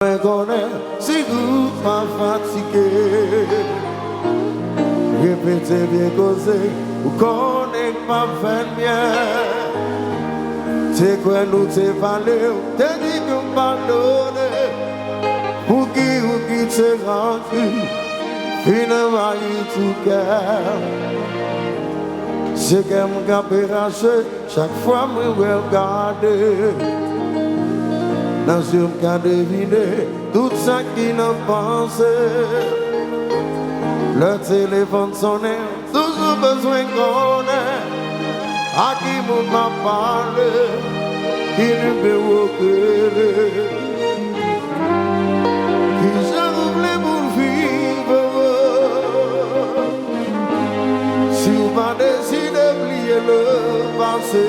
Me connais, si vous m'a fatigué. Répétez bien causer, vous connaissez pas fait bien. C'est quoi nous t'es parlé, t'es dit que pardonne. Pour qui t'es rendu, finalement il tout cœur. C'est qu'elle m'a péraché, chaque fois me regarder. Dans ce cas deviner tout ça qui n'a pensé. Le téléphone sonne, toujours besoin qu'on ait. À qui m'a parlé, qui ne peut recueillir. Qui je voulais pour vivre. Si vous m'avez décidé d'oublier le passé.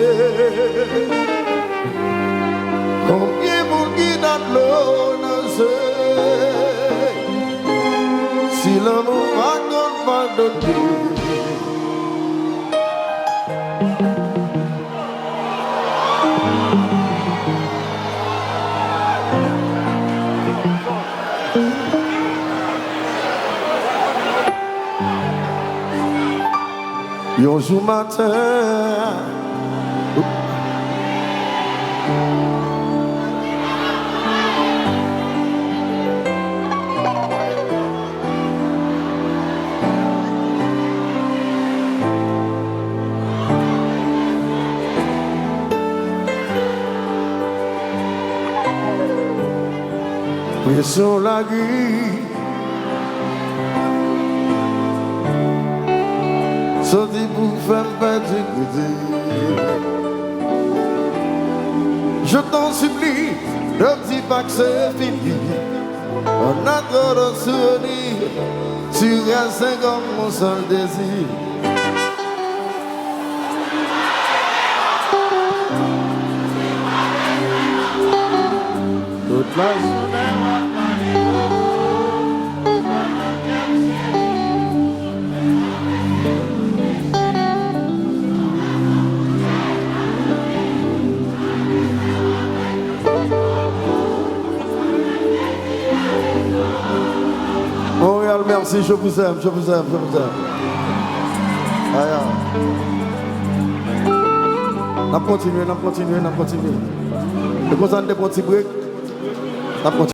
Combien pour qui dans l'eau ne sait si l'amour pardonne, pardonne. Un jour matin, puis sur la grille, sorti pour faire perdre du je t'en supplie, ne dis pas que c'est fini. On a trop de souvenirs, tu restes comme mon seul désir. Toute la journée, Montréal, merci, je vous aime, je vous aime, je vous aime. On continue, on continue, on continue. Le présent des petits breaks, on continue.